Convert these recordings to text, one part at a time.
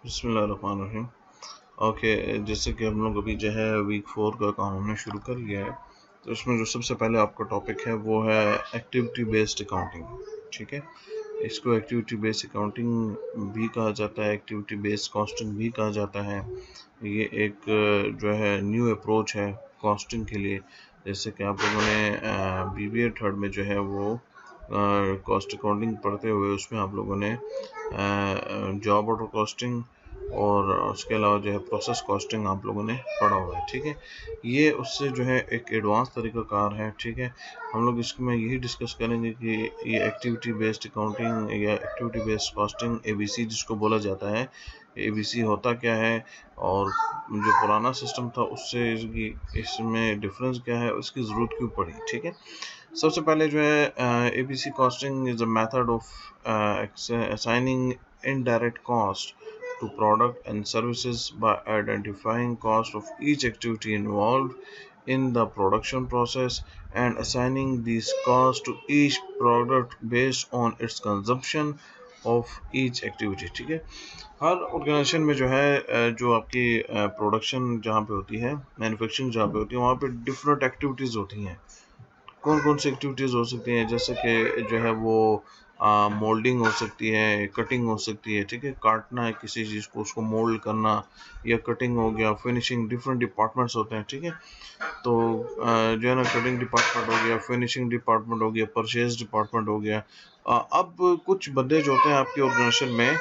बिस्मिल्लाहिर्रहमानिर्रहीम। ओके, जैसे कि हम लोग अभी जो है वीक 4 का काम हमने शुरू कर लिया है, तो इसमें जो सबसे पहले आपका टॉपिक है वो है एक्टिविटी बेस्ड अकाउंटिंग। ठीक है, इसको एक्टिविटी बेस्ड अकाउंटिंग भी कहा जाता है, एक्टिविटी बेस्ड कॉस्टिंग भी कहा जाता है। ये एक जो है न्यू अप्रोच है कॉस्टिंग के लिए। जैसे कि आप लोगों ने BBA थर्ड में जो है वो कॉस्ट अकाउंटिंग पढ़ते हुए उसमें आप लोगों ने जॉब ऑर्डर कॉस्टिंग और उसके अलावा जो है प्रोसेस कॉस्टिंग आप लोगों ने पढ़ा हुआ है। ठीक है, ये उससे जो है एक एडवांस तरीक़ाकार है। ठीक है, हम लोग इसमें यही डिस्कस करेंगे कि ये एक्टिविटी बेस्ड अकाउंटिंग या एक्टिविटी बेस्ड कॉस्टिंग ABC जिसको बोला जाता है, ABC होता क्या है और जो पुराना सिस्टम था उससे इसमें डिफरेंस क्या है, उसकी ज़रूरत क्यों पड़ी। ठीक है, सबसे पहले जो है ABC costing is a method of assigning indirect cost to product and services by identifying cost of each activity involved in the production process and assigning these costs to each product based on its consumption of each activity। ठीक है, हर organisation में जो है जो आपकी production जहाँ पे होती है, मैन्युफैक्चरिंग जहाँ पे होती है, वहाँ पे डिफरेंट एक्टिविटीज़ होती हैं। कौन कौन सी एक्टिविटीज़ हो सकती हैं, जैसे कि जो है वो मोल्डिंग हो सकती है, कटिंग हो सकती है। ठीक है, काटना है किसी चीज़ को, उसको मोल्ड करना, या कटिंग हो गया, फिनिशिंग, डिफरेंट डिपार्टमेंट्स होते हैं। ठीक है, तो जो है ना कटिंग डिपार्टमेंट हो गया, फिनिशिंग डिपार्टमेंट हो गया, परचेज डिपार्टमेंट हो गया। अब कुछ बंदे जो होते हैं आपकी ऑर्गेनाइजेशन में,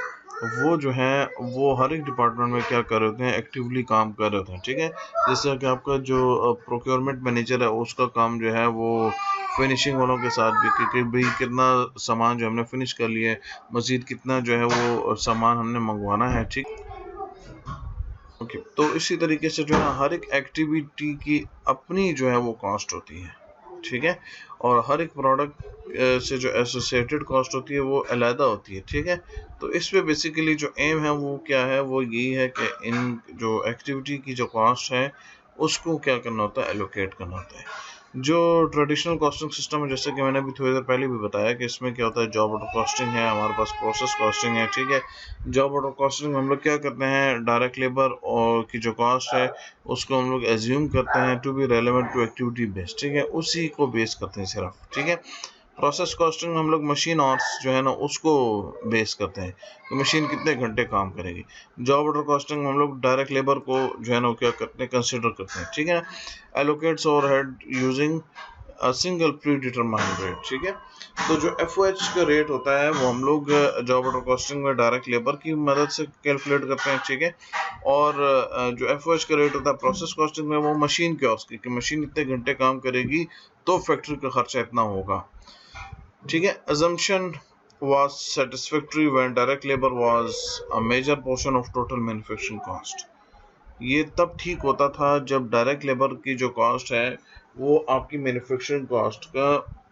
वो जो है वो हर एक डिपार्टमेंट में क्या कर रहे होते हैं, एक्टिवली काम कर रहे होते हैं। ठीक है, जैसे कि आपका जो प्रोक्योरमेंट मैनेजर है उसका काम जो है वो फिनिशिंग वालों के साथ भी कि भाई कितना सामान जो हमने फिनिश कर लिया है, मज़ीद कितना जो है वो सामान हमने मंगवाना है। ठीक, ओके, तो इसी तरीके से जो है हर एक एक्टिविटी की अपनी जो है वो कॉस्ट होती है। ठीक है, और हर एक प्रोडक्ट से जो एसोसिएटेड कॉस्ट होती है वो अलहदा होती है। ठीक है, तो इस पे बेसिकली जो एम है वो क्या है, वो यही है कि इन जो एक्टिविटी की जो कॉस्ट है उसको क्या करना होता है, एलोकेट करना होता है। जो ट्रेडिशनल कॉस्टिंग सिस्टम है, जैसे कि मैंने अभी थोड़ी देर पहले भी बताया कि इसमें क्या होता है, जॉब ऑर्डर कॉस्टिंग है, हमारे पास प्रोसेस कॉस्टिंग है। ठीक है, जॉब ऑर्डर कॉस्टिंग में हम लोग क्या करते हैं, डायरेक्ट लेबर और की जो कॉस्ट है उसको हम लोग एज्यूम करते हैं to be relevant to activity based. ठीक है, उसी को बेस करते हैं सिर्फ। ठीक है, प्रोसेस कॉस्टिंग में हम लोग मशीन आवर्स जो है ना उसको बेस करते हैं कि मशीन कितने घंटे काम करेगी। जॉब ऑर्डर कॉस्टिंग में हम लोग डायरेक्ट लेबर को जो है ना क्या करते हैं, कंसिडर करते हैं। ठीक है, allocates overhead using a single pre determined rate. ठीक है, तो जो FOH का रेट होता है वो हम लोग जॉब ऑर्डर कॉस्टिंग में डायरेक्ट लेबर की मदद से कैलकुलेट करते हैं। ठीक है, और जो FOH का रेट होता है प्रोसेस कॉस्टिंग में वो मशीन के उसकी कि मशीन इतने घंटे काम करेगी तो फैक्ट्री का खर्चा इतना होगा। ठीक है, assumption was satisfactory when direct labor was a major portion of total manufacturing cost। ये तब ठीक होता था जब डायरेक्ट लेबर की जो कॉस्ट है वो आपकी मैन्युफैक्चरिंग कॉस्ट का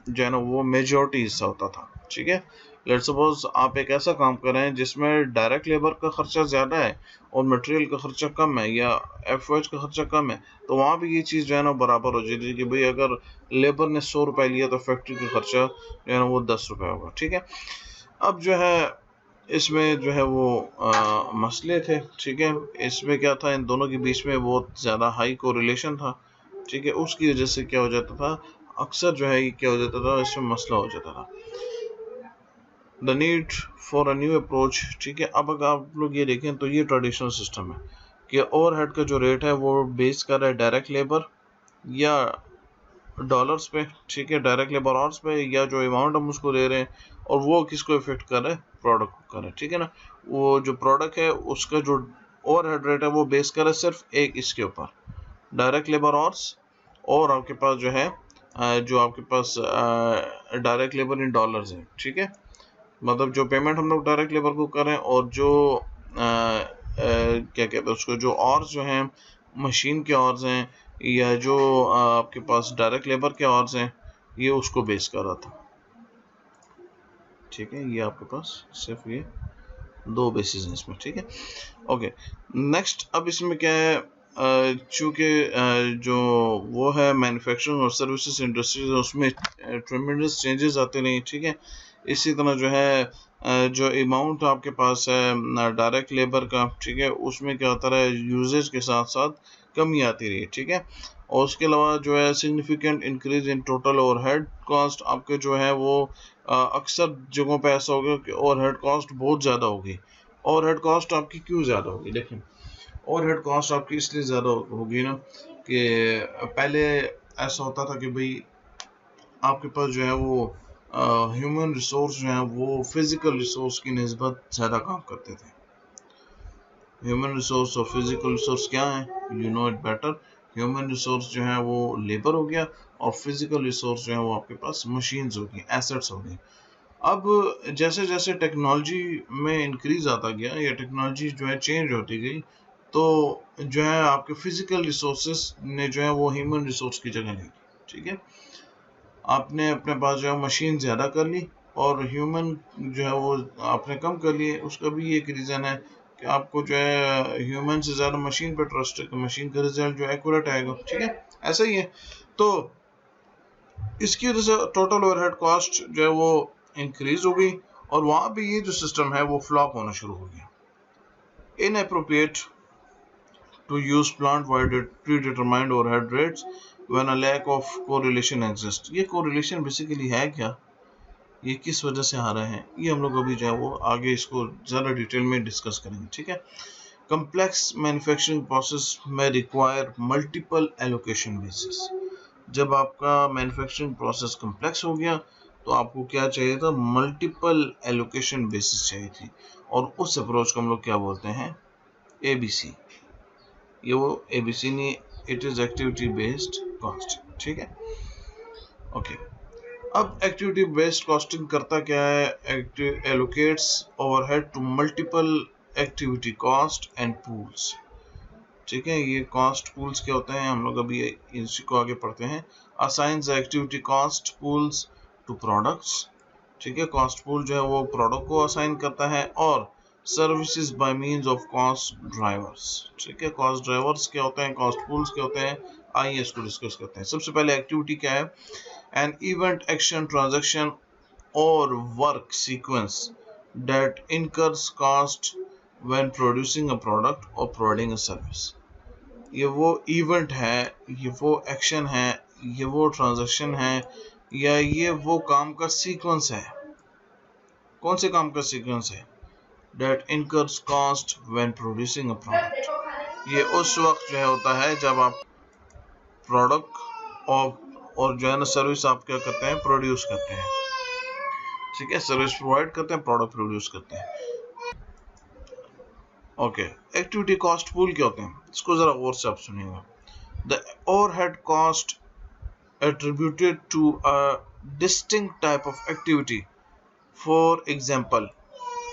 जो है ना वो मेजॉरिटी हिस्सा होता था। ठीक है, लेट्स सपोज आप एक ऐसा काम कर रहे हैं जिसमें डायरेक्ट लेबर का खर्चा ज़्यादा है और मटेरियल का खर्चा कम है, या FOH का खर्चा कम है, तो वहाँ भी ये चीज़ जो है ना बराबर हो जाती है कि भाई अगर लेबर ने 100 रुपये लिया तो फैक्ट्री का खर्चा जो है ना वो 10 रुपये होगा। ठीक है, अब जो है इसमें जो है वो मसले थे। ठीक है, इसमें क्या था, इन दोनों के बीच में बहुत ज़्यादा हाई कोरिलेशन था। ठीक है, उसकी वजह से क्या हो जाता था, अक्सर जो है ये क्या हो जाता था, इसमें मसला हो जाता था। The need for a new approach. ठीक है, अब अगर आप लोग ये देखें तो ये ट्रेडिशनल सिस्टम है कि ओवरहेड का जो रेट है वो बेस कर रहा है डायरेक्ट लेबर या डॉलर्स पे। ठीक है, डायरेक्ट लेबर आवर्स पे, या जो अमाउंट हम उसको दे रहे हैं और वो किसको इफेक्ट कर रहा है, प्रोडक्ट को कर रहा है। ठीक है ना, वो जो प्रोडक्ट है उसका जो ओवरहेड रेट है वो बेस कर रहा है सिर्फ एक इसके ऊपर, डायरेक्ट लेबर आवर्स, और आपके पास जो है जो आपके पास डायरेक्ट लेबर इन डॉलर्स है। ठीक है, मतलब जो पेमेंट हम लोग डायरेक्ट लेबर को कर रहे हैं और जो क्या कहते हैं उसको, जो आवर्स जो हैं मशीन के आवर्स हैं, या जो आपके पास डायरेक्ट लेबर के आवर्स हैं, ये उसको बेस कर रहा था। ठीक है, ये आपके पास सिर्फ ये दो बेसिस हैं इसमें। ठीक है, ओके, नेक्स्ट अब इसमें क्या है, चूँकि जो वो है मैन्युफैक्चरिंग और सर्विसेज इंडस्ट्रीज, उसमें ट्रेमेंडस चेंजेस आते नहीं। ठीक है, इसी तरह जो है जो अमाउंट आपके पास है डायरेक्ट लेबर का, ठीक है, उसमें क्या होता है यूजेज के साथ साथ कमी आती रही, ठीक है। और उसके अलावा जो है significant increase in total overhead cost, आपके जो है वो अक्सर जगहों पे ऐसा होगा कि ओवरहेड कॉस्ट बहुत ज़्यादा होगी। ओवरहेड कॉस्ट आपकी क्यों ज़्यादा होगी? देखें, ओवरहेड कॉस्ट आपकी इसलिए ज़्यादा होगी ना कि पहले ऐसा होता था कि भाई आपके पास जो है वो ह्यूमन रिसोर्स जो है वो फिजिकल रिसोर्स की निस्बत ज़्यादा काम करते थे। ह्यूमन रिसोर्स और फिजिकल रिसोर्स क्या है? You know it better. Human resource जो है वो लेबर हो गया और फिजिकल रिसोर्स जो है वो आपके पास मशीन्स हो गई, एसेट्स हो गई। अब जैसे जैसे टेक्नोलॉजी में इंक्रीज आता गया या टेक्नोलॉजी जो है चेंज होती गई, तो जो है आपके फिजिकल रिसोर्सेस ने जो है वो ह्यूमन रिसोर्स की जगह ली, ठीक है। आपने अपने पास जो है मशीन ज़्यादा कर ली और ह्यूमन जो है वो आपने कम कर लिए। उसका भी एक रीज़न है कि आपको जो है ह्यूमन से ज़्यादा मशीन पर ट्रस्ट है कि मशीन का रिजल्ट जो एक्यूरेट आएगा, ठीक है, ऐसा ही है। तो इसकी वजह से टोटल ओवरहेड कॉस्ट जो है वो इंक्रीज हो गई और वहाँ पे ये जो सिस्टम है वो फ्लॉप होना शुरू हो गया। Inappropriate to use plant-wide predetermined overhead rates when a lack of correlation exists। ये correlation basically है क्या, ये किस वजह से आ रहे हैं, ये हम लोग अभी जो है वो आगे इसको ज़्यादा डिटेल में डिस्कस करेंगे, ठीक है। Complex manufacturing process may require multiple allocation basis। जब आपका मैन्युफैक्चरिंग प्रोसेस कम्प्लेक्स हो गया तो आपको क्या चाहिए था? मल्टीपल एलोकेशन बेसिस चाहिए थी, और उस अप्रोच को हम लोग क्या बोलते हैं? ABC। ये वो ABC नहीं, it is activity based cost, ठीक है, ओके। अब एक्टिविटी बेस्ड कॉस्टिंग करता क्या है? Allocates overhead to multiple activity cost and pools, ठीक है। ये कॉस्ट पूल्स क्या होते हैं, हम लोग अभी इसी को आगे पढ़ते हैं। Assigns activity cost pools to products, ठीक है। कॉस्ट पूल जो है वो प्रोडक्ट को असाइन करता है। और services by means of cost drivers, ठीक है। कॉस्ट ड्राइवर्स क्या होते हैं, कॉस्ट पूल्स क्या होते हैं, आइए इसको डिस्कस करते हैं। सबसे पहले एक्टिविटी क्या है? एन इवेंट, एक्शन, ट्रांजैक्शन और work sequence that incurs cost when producing a product और प्रोवाइडिंग अ सर्विस। ये वो इवेंट है, ये वो एक्शन है, ये वो ट्रांजैक्शन है, या ये वो काम का सीक्वेंस है। कौन से काम का सीक्वेंस है? that incurs cost when producing a product। ये उस वक्त जो है होता है जब आप प्रोडक्ट और जो है ना सर्विस आप क्या करते हैं? प्रोड्यूस करते हैं, ठीक है। सर्विस प्रोवाइड करते हैं, प्रोडक्ट प्रोड्यूस करते हैं, ओके। एक्टिविटी कॉस्ट पूल क्या होते हैं? इसको जरा गौर से आप सुनिएगा। The overhead cost attributed to a distinct type of activity, for example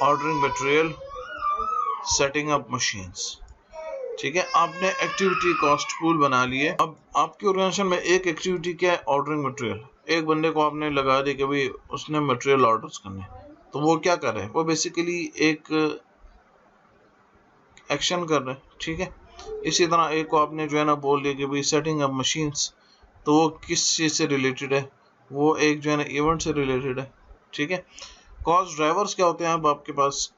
ordering material, setting up machines, ठीक है। आपने एक्टिविटी कॉस्ट पूल बना लिए। अब आपकी ऑर्गेनाइजेशन में एक एक्टिविटी क्या है? Ordering material. एक बंदे को आपने लगा दिया कि भाई उसने मटेरियल ऑर्डर्स करने, तो वो क्या कर रहे हैं? वो बेसिकली एक एक्शन कर रहे हैं, ठीक है। इसी तरह एक को आपने जो है ना बोल दिया कि भाई सेटिंग अप मशीन्स, तो वो किस चीज़ से रिलेटेड है? वो एक जो है ना इवेंट से रिलेटेड है, ठीक है। कॉस्ट ड्राइवर्स क्या होते हैं? अब आपके पास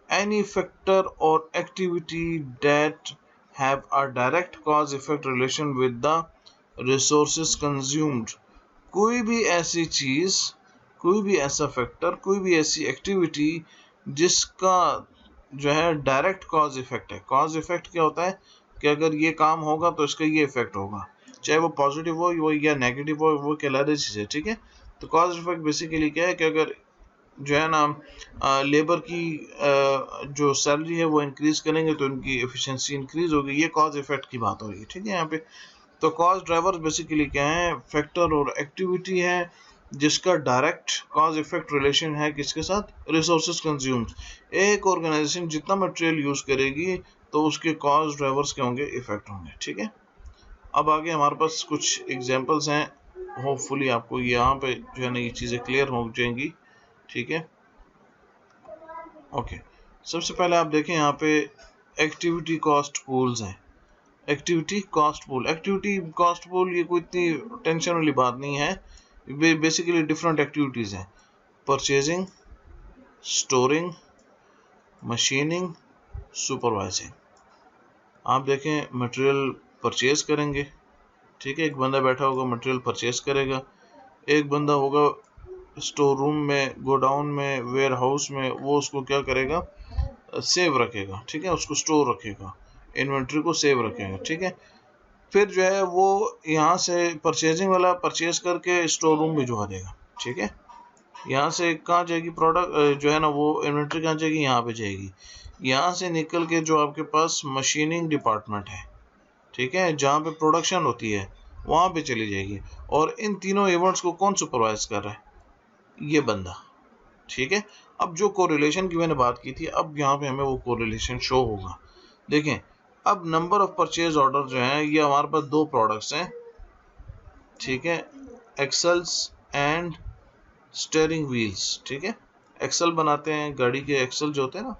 any factor or activity that have a direct cause effect relation with the resources consumed। कोई भी ऐसी चीज, कोई भी ऐसा फैक्टर, कोई भी ऐसी एक्टिविटी जिसका जो है डायरेक्ट कॉज इफेक्ट है। कॉज इफेक्ट क्या होता है कि अगर ये काम होगा तो इसका ये इफेक्ट होगा, चाहे वो पॉजिटिव हो या नेगेटिव हो, वो कहलाती चीज़ है, ठीक है। तो कॉज इफेक्ट बेसिकली क्या है कि अगर जो है ना लेबर की जो सैलरी है वो इंक्रीज करेंगे तो उनकी एफिशिएंसी इंक्रीज होगी। ये कॉज इफेक्ट की बात हो रही है, ठीक है यहाँ पे। तो कॉज ड्राइवर्स बेसिकली क्या है? फैक्टर और एक्टिविटी है जिसका डायरेक्ट कॉज इफेक्ट रिलेशन है किसके साथ? Resources consumed. एक ऑर्गेनाइजेशन जितना मटेरियल यूज करेगी तो उसके कॉज ड्राइवर्स क्या होंगे? इफेक्ट होंगे, ठीक है। अब आगे हमारे पास कुछ एग्जांपल्स हैं, होपफुली आपको यहाँ पे जो है ना ये चीज़ें क्लियर हो जाएंगी, ठीक है, ओके। सबसे पहले आप देखें यहाँ पे एक्टिविटी कॉस्ट पूल्स हैं। Activity cost pool, activity cost pool ये कोई इतनी टेंशन वाली बात नहीं है। बेसिकली डिफरेंट एक्टिविटीज़ हैं। Purchasing, storing, machining, supervising. आप देखें मटेरियल परचेज करेंगे, ठीक है, एक बंदा बैठा होगा मटेरियल परचेज करेगा, एक बंदा होगा स्टोर रूम में, गोडाउन में, वेयर हाउस में, वो उसको क्या करेगा, सेव रखेगा, ठीक है, उसको स्टोर रखेगा, इन्वेंट्री को सेव रखेगा, ठीक है। फिर जो है वो यहाँ से परचेजिंग वाला परचेज करके स्टोर रूम भिजवा देगा, ठीक है। यहाँ से कहाँ जाएगी प्रोडक्ट, जो है ना वो इन्वेंट्री कहाँ जाएगी, यहाँ पे जाएगी। यहाँ से निकल के जो आपके पास मशीनिंग डिपार्टमेंट है, ठीक है, जहाँ पे प्रोडक्शन होती है, वहाँ पे चली जाएगी। और इन तीनों इवेंट्स को कौन सुपरवाइज कर रहा है, ये बंदा, ठीक है। अब जो कोरिलेशन की मैंने बात की थी, अब यहाँ पे हमें वो कोरिलेशन शो होगा। देखें, अब नंबर ऑफ परचेज ऑर्डर जो है, ये हमारे पास दो प्रोडक्ट्स हैं, ठीक है, एक्सल्स एंड स्टीयरिंग व्हील्स, ठीक है। एक्सल बनाते हैं, गाड़ी के एक्सल जो होते हैं ना,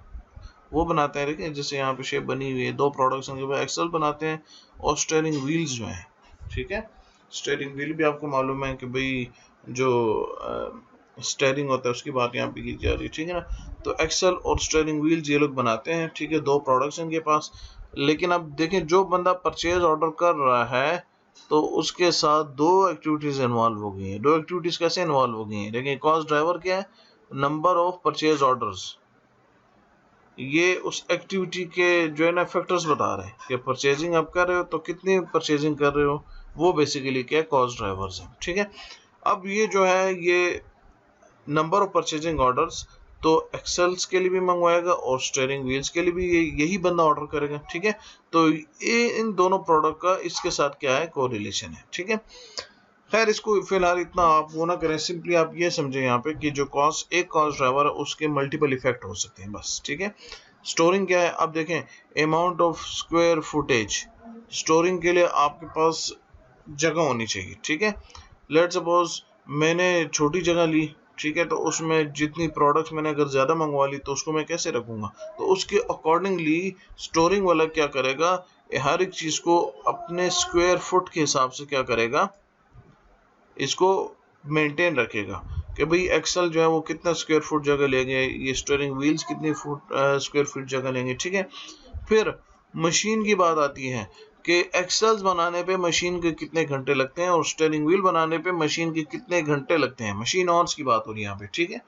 वो बनाते हैं, देखिए जैसे यहाँ पे शेप बनी हुई है, दो प्रोडक्ट्स के बाद एक्सल बनाते हैं, और स्टीयरिंग व्हील्स जो है, ठीक है। स्टीयरिंग व्हील भी आपको मालूम है कि भाई जो स्टीयरिंग होता है उसकी बात यहाँ पे की जा रही है, ठीक है ना। तो एक्सल और स्टीयरिंग व्हील्स ये लोग बनाते हैं, ठीक है, दो प्रोडक्ट्स इनके पास। लेकिन अब देखें, जो बंदा परचेज ऑर्डर कर रहा है तो उसके साथ दो एक्टिविटीज इन्वॉल्व हो गई हैं। दो एक्टिविटीज कैसे इन्वॉल्व हो गई हैं, देखिए कॉस्ट ड्राइवर क्या है, नंबर ऑफ परचेज ऑर्डर्स, ये उस एक्टिविटी के जो है ना फैक्टर्स बता रहे हैं कि परचेजिंग आप कर रहे हो तो कितनी परचेजिंग कर रहे हो, वो बेसिकली क्या है, कॉस्ट ड्राइवर्स हैं, ठीक है। अब ये जो है ये नंबर ऑफ परचेजिंग ऑर्डर्स तो एक्सेल्स के लिए भी मंगवाएगा और स्टीयरिंग व्हील्स के लिए भी यही बंदा ऑर्डर करेगा, ठीक है। तो ये इन दोनों प्रोडक्ट का इसके साथ क्या है, कोरिलेशन है, ठीक है। खैर इसको फिलहाल इतना आप वो ना करें, सिंपली आप ये समझें यहाँ पे कि जो कॉस्ट, एक कॉस्ट ड्राइवर है उसके मल्टीपल इफेक्ट हो सकते हैं बस, ठीक है। स्टोरिंग क्या है, अब देखें amount of square footage, storing के लिए आपके पास जगह होनी चाहिए, ठीक है। लेट्स सपोज मैंने छोटी जगह ली, ठीक है, तो उसमें जितनी प्रोडक्ट्स मैंने अगर ज़्यादा मंगवा ली तो उसको मैं कैसे रखूँगा, तो उसके अकॉर्डिंगली स्टोरिंग वाला क्या करेगा, हर एक चीज़ को अपने स्क्वायर फुट के हिसाब से क्या करेगा, इसको मेंटेन रखेगा कि भाई एक्सल जो है वो कितना स्क्वायर फुट जगह लेंगे, ये स्टीयरिंग व्हील्स कितनी स्क्वायर फुट जगह लेंगे, ठीक है। फिर मशीन की बात आती है कि एक्सल्स बनाने पे मशीन के कितने घंटे लगते हैं और स्टीयरिंग व्हील बनाने पे मशीन के कितने घंटे लगते हैं, मशीन आवर्स की बात हो रही है यहाँ पे, ठीक है।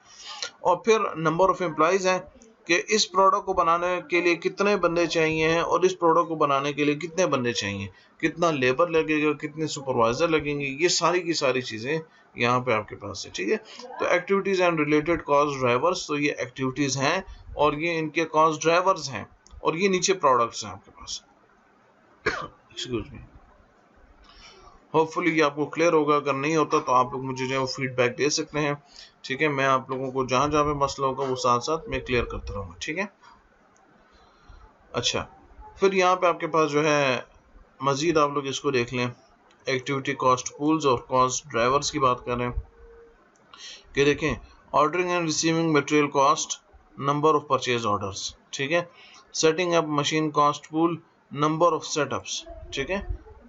और फिर नंबर ऑफ एम्प्लॉइज हैं कि इस प्रोडक्ट को बनाने के लिए कितने बंदे चाहिए हैं और इस प्रोडक्ट को बनाने के लिए कितने बंदे चाहिए, कितना लेबर लगेगा, कितने सुपरवाइजर लगेंगे, ये सारी की सारी चीज़ें यहाँ पे आपके पास है, ठीक है। तो activities and related cost drivers, तो ये एक्टिविटीज़ हैं और ये इनके कॉस्ट ड्राइवर्स हैं, और ये नीचे प्रोडक्ट्स हैं आपके पास। एक्सक्यूज मी, होपफुली ये आपको क्लियर होगा, अगर नहीं होता तो आप लोग मुझे जो है वो फीडबैक दे सकते हैं, ठीक है। मैं आप लोगों को जहाँ जहाँ पे मसला होगा वो साथ साथ मैं क्लियर करता रहूँगा, ठीक है। अच्छा, फिर यहाँ पे आपके पास जो है मज़ीद आप लोग इसको देख लें, एक्टिविटी कॉस्ट पूल्स और कॉस्ट ड्राइवर्स की बात कर रहे हैं कि देखें ordering and receiving material cost, number of purchase orders, ठीक है। Setting up machine cost pool, number of setups, ठीक है,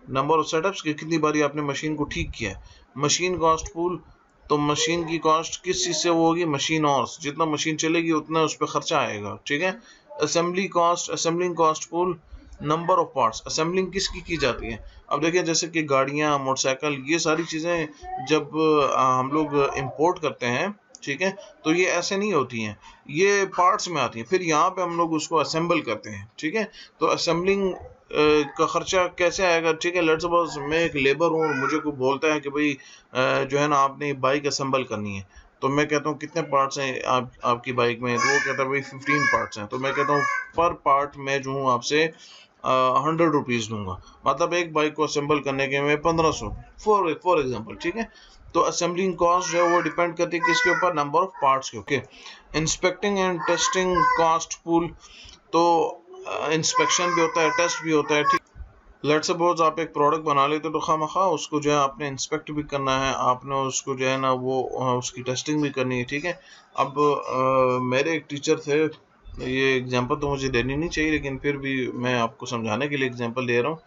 नंबर ऑफ सेटअप्स कि कितनी बारी आपने मशीन को ठीक किया है। मशीन कॉस्ट पूल, तो मशीन की कॉस्ट किस चीज़ से वो होगी, मशीन आवर्स, जितना मशीन चलेगी उतना उस पर खर्चा आएगा, ठीक है। Assembly cost, assembling cost pool, number of parts, assembling किसकी की जाती है। अब देखिए जैसे कि गाड़ियाँ, मोटरसाइकिल, ये सारी चीज़ें जब हम लोग इंपोर्ट करते हैं, ठीक है, तो ये ऐसे नहीं होती हैं, ये पार्ट्स में आती हैं, फिर यहाँ पे हम लोग उसको असेंबल करते हैं, ठीक है। तो असेंबलिंग का खर्चा कैसे आएगा, ठीक है। लेट्स सपोज मैं एक लेबर हूँ और मुझे कोई बोलता है कि भाई जो है ना आपने बाइक असेंबल करनी है, तो मैं कहता हूँ कितने पार्ट्स हैं आपकी बाइक में, तो वो कहता है भाई 15 पार्ट्स हैं, तो मैं कहता हूँ पर पार्ट मैं जो हूँ आपसे 100 रुपीज़ दूंगा, मतलब एक बाइक को असेंबल करने के मैं 1500 फॉर एग्जांपल, ठीक है। तो असेंबलिंग कॉस्ट जो है वो डिपेंड करती है किसके ऊपर, नंबर ऑफ पार्ट्स के, okay. Inspecting and testing cost pool, तो इंस्पेक्शन भी होता है, टेस्ट भी होता है, ठीक। लेट्स सपोज आप एक प्रोडक्ट बना लेते तो खामखा उसको जो है आपने इंस्पेक्ट भी करना है, आपने उसको जो है ना वो उसकी टेस्टिंग भी करनी है, ठीक है। अब मेरे एक टीचर थे, ये एग्जांपल तो मुझे देनी नहीं चाहिए लेकिन फिर भी मैं आपको समझाने के लिए एग्जांपल दे रहा हूँ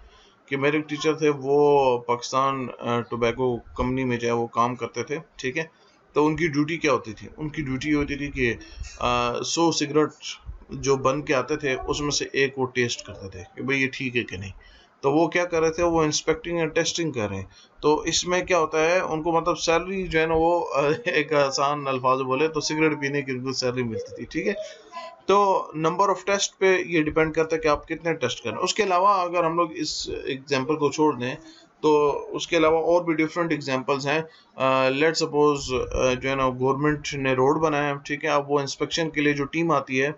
कि मेरे एक टीचर थे, वो पाकिस्तान टोबैको कंपनी में जो है वो काम करते थे, ठीक है। तो उनकी ड्यूटी क्या होती थी? उनकी ड्यूटी होती थी कि 100 सिगरेट जो बन के आते थे उसमें से एक वो टेस्ट करते थे कि भाई ये ठीक है कि नहीं। तो वो क्या कर रहे थे, वो इंस्पेक्टिंग एंड टेस्टिंग कर रहे हैं। तो इसमें क्या होता है, उनको मतलब सैलरी जो है ना वो एक आसान अल्फाज बोले तो सिगरेट पीने की उनको सैलरी मिलती थी, ठीक है। तो नंबर ऑफ टेस्ट पे ये डिपेंड करता है कि आप कितने टेस्ट करें। उसके अलावा अगर हम लोग इस एग्जांपल को छोड़ दें तो उसके अलावा और भी डिफरेंट एग्जांपल्स हैं। लेट सपोज जो है ना गवर्नमेंट ने रोड बनाया है, ठीक है। अब वो इंस्पेक्शन के लिए जो टीम आती है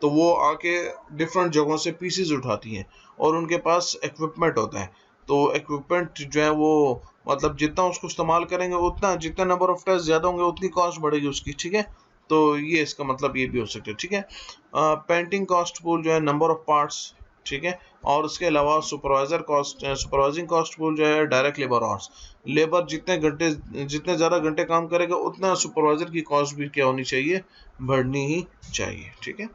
तो वो आके डिफरेंट जगहों से पीसेस उठाती हैं और उनके पास इक्विपमेंट होता है। तो इक्विपमेंट जो है वो मतलब जितना उसको इस्तेमाल करेंगे उतना, जितना नंबर ऑफ टेस्ट ज़्यादा होंगे उतनी कॉस्ट बढ़ेगी उसकी, ठीक है। तो ये इसका मतलब ये भी हो सकता है, ठीक है। पेंटिंग कॉस्ट पूल जो है नंबर ऑफ पार्ट्स, ठीक है। और उसके अलावा supervisor cost, supervising cost pool जो है डायरेक्ट लेबर आवर्स, लेबर जितने ज़्यादा घंटे काम करेगा उतना सुपरवाइजर की कॉस्ट भी क्या होनी चाहिए, बढ़नी ही चाहिए, ठीक है।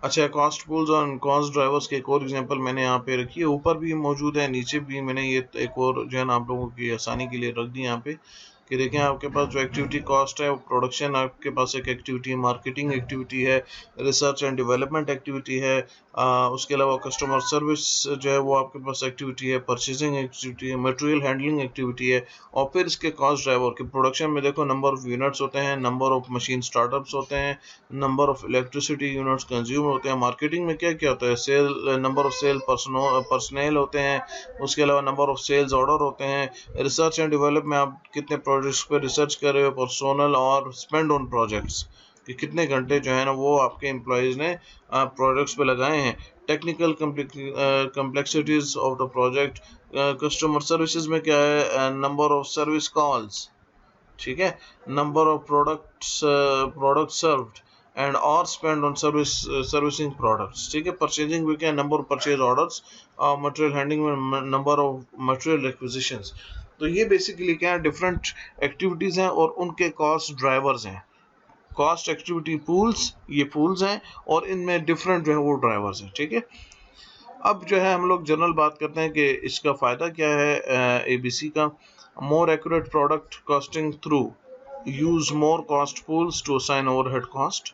अच्छा, कॉस्ट पूल्स और कॉस्ट ड्राइवर्स के एक और एग्जांपल मैंने यहाँ पे रखी है, ऊपर भी मौजूद है, नीचे भी मैंने ये एक और जो है ना आप लोगों की आसानी के लिए रख दी यहाँ पे कि देखें आपके पास जो एक्टिविटी कॉस्ट है वो प्रोडक्शन आपके पास एक एक्टिविटी है, मार्केटिंग एक्टिविटी है, रिसर्च एंड डेवलपमेंट एक्टिविटी है, उसके अलावा कस्टमर सर्विस जो है वो आपके पास एक्टिविटी है, परचेजिंग एक्टिविटी है, मटेरियल हैंडलिंग एक्टिविटी है। और फिर इसके कॉस्ट ड्राइवर के प्रोडक्शन में देखो नंबर ऑफ यूनिट्स होते हैं, नंबर ऑफ मशीन स्टार्टअप्स होते हैं, number of electricity units consume होते हैं। मार्केटिंग में क्या क्या होता है, sale, number of sale personal होते हैं, उसके अलावा नंबर ऑफ सेल्स ऑर्डर होते हैं। रिसर्च एंड डेवलप में आप कितने प्रोजेक्ट्स पे रिसर्च कर रहे हो, पर्सनल और स्पेंड ऑन प्रोजेक्ट्स कि कितने घंटे जो है ना वो आपके एम्प्लॉयज़ ने प्रोजेक्ट्स पे लगाए हैं। Technical complexities of the project. Customer services में क्या है, नंबर ऑफ सर्विस कॉल्स, ठीक है, number of product served and और स्पेंड ऑन सर्विसिंग प्रोडक्ट्स, ठीक है। परचेजिंग में क्या, number of purchase orders, material handling में नंबर ऑफ मटेरियल रिक्विजिशंस। तो ये बेसिकली क्या है, डिफरेंट एक्टिविटीज हैं और उनके कॉस्ट ड्राइवर्स हैं। कॉस्ट एक्टिविटी पूल्स, ये पूल्स हैं और इनमें डिफरेंट जो है वो ड्राइवर्स हैं, ठीक है। अब जो है हम लोग जनरल बात करते हैं कि इसका फ़ायदा क्या है एबीसी का। More accurate product costing through use more cost pools to assign overhead cost,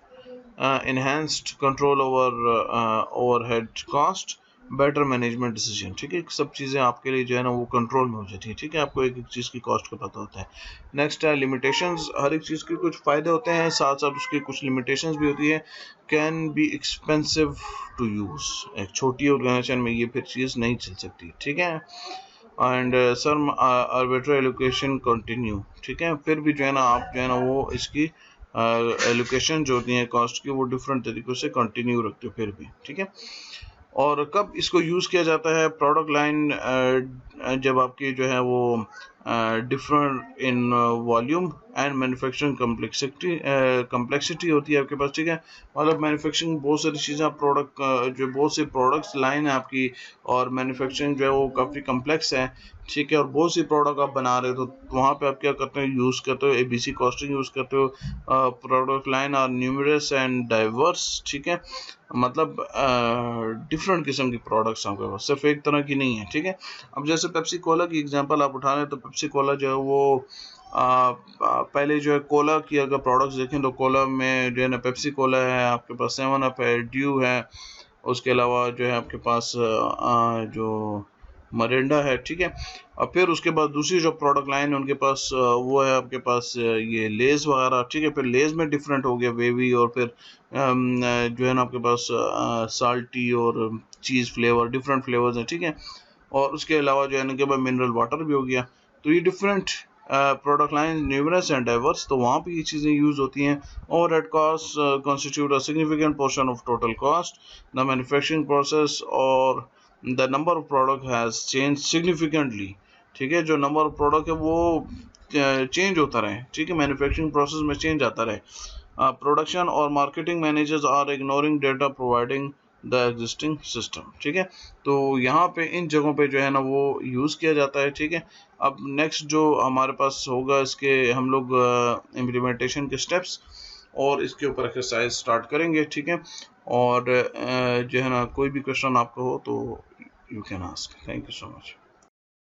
enhanced control over overhead cost, better management decision, ठीक है। सब चीज़ें आपके लिए जो है ना वो कंट्रोल में हो जाती है, ठीक है। आपको एक एक चीज़ की कॉस्ट का पता होता है। नेक्स्ट है लिमिटेशंस। हर एक चीज़ के कुछ फ़ायदे होते हैं, साथ साथ उसकी कुछ लिमिटेशंस भी होती है। Can be expensive to use, एक छोटी ऑर्गेनाइजेशन में ये फिर चीज़ नहीं चल सकती, ठीक है। And sir arbitrary allocation continue, ठीक है। फिर भी जो है ना आप जो है ना वो इसकी एलोकेशन जो होती है कॉस्ट की वो डिफरेंट तरीक़ों से कंटिन्यू रखते हो फिर भी, ठीक है। और कब इसको यूज़ किया जाता है, प्रोडक्ट लाइन जब आपकी जो है वो different in volume and manufacturing complexity होती है आपके पास, ठीक है। मतलब मैन्युफैक्चरिंग बहुत सारी चीज़ें प्रोडक्ट जो बहुत से प्रोडक्ट्स लाइन है आपकी और मैन्युफैक्चरिंग जो है वो काफ़ी कम्प्लेक्स है, ठीक है। और बहुत सी प्रोडक्ट आप बना रहे हो तो वहाँ पे आप क्या करते हो, यूज़ करते हो एबीसी कॉस्टिंग यूज़ करते हो। Product line are numerous and diverse, ठीक है। मतलब डिफरेंट किस्म की प्रोडक्ट्स आपके पास, सिर्फ एक तरह की नहीं है, ठीक है। अब जैसे पेप्सी कोला की एग्जांपल आप उठा रहे हैं तो पेप्सी कोला जो है वो पहले जो है कोला की अगर प्रोडक्ट्स देखें तो कोला में जो है ना पेप्सी कोला है, आपके पास 7 अप है, ड्यू है, उसके अलावा जो है आपके पास जो मरिंडा है, ठीक है। और फिर उसके बाद दूसरी जो प्रोडक्ट लाइन है उनके पास वो है आपके पास ये लेज वगैरह, ठीक है। फिर लेज में डिफरेंट हो गया वेवी, और फिर जो है ना आपके पास साल्टी और चीज़ फ्लेवर, डिफरेंट फ्लेवर्स हैं, ठीक है। और उसके अलावा जो है ना के बाद मिनरल वाटर भी हो गया। तो ये different product line numerous and diverse, तो वहाँ पे ये चीज़ें यूज़ होती हैं। Overhead cost constitute a significant portion of total cost, the manufacturing process और the number of product has change significantly, ठीक है। जो नंबर ऑफ प्रोडक्ट है वो चेंज होता रहे, ठीक है, मैन्युफैक्चरिंग प्रोसेस में चेंज आता रहे। प्रोडक्शन और marketing managers are ignoring data providing the existing system, ठीक है। तो यहाँ पे इन जगहों पे जो है ना वो यूज़ किया जाता है, ठीक है। अब नेक्स्ट जो हमारे पास होगा इसके हम लोग इम्प्लीमेंटेशन के स्टेप्स और इसके ऊपर एक्सरसाइज स्टार्ट करेंगे, ठीक है। और जो है ना कोई भी क्वेश्चन आपका हो तो you can ask. Thank you so much.